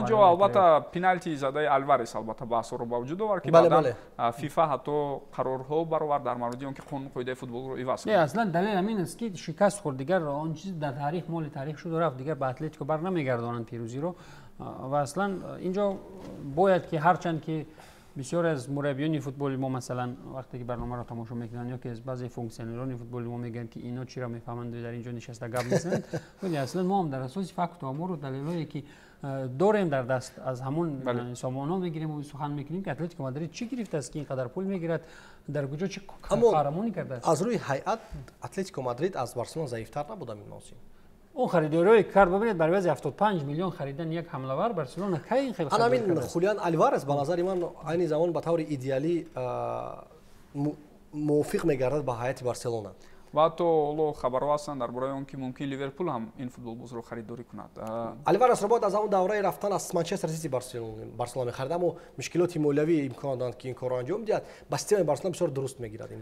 جو البته پنالتی زده الوارس البته بحث رو با وجود آورد که بعدا فیفا حتی قرارها برآورد در مورد اینکه قانون قاعده فوتبال رو عوض کنه. اصلا دلیل همین است که شکست خورد دیگر آن چیز در تاریخ مال تاریخ شد و رفت دیگر به اتلتیکو بر نمیگردانند پیروزی رو و اصلا اینجا باید که هرچند که بسیار از مربیان فوتبال ما مثلا وقتی که برنامه رو تماشا میکنن یا که از بعضی فونکسیونران فوتبال ما میگن که اینا چی را میفهمند در اینجا نشسته گپ میزنند ولی اصلا ما هم در اساس فکت و امور و دلایلی که دوریم در دست از همون سامانه میگیریم و سخن میکنیم که اتلتیکو مادرید چی گرفته است که اینقدر پول میگیرد در کجا چه قهرمانی کرده است. از روی هیئت اتلتیکو مادرید از بارسلونا ضعیفتر نبود این موسم. اون خریداری کرد ببینید برای وضع 75 میلیون خریدن یک حمله ور بارسلونا کی این خیلی خرید کرد. خولیان الوارز به نظر من عین زمان به طور ایدئالی موافق میگردد با هیئت بارسلونا. و تو لو خبر هستند درباره اون که ممکن لیورپول هم این فوتبالباز رو خریداری کند. الوارز رو بعد از اون دوره رفتن از منچستر سیتی بارسلونا خرید، اما مشکلات مالیوی امکان داد که این کار انجام دهد. با سیستم بارسلونا بسیار درست میگیرد این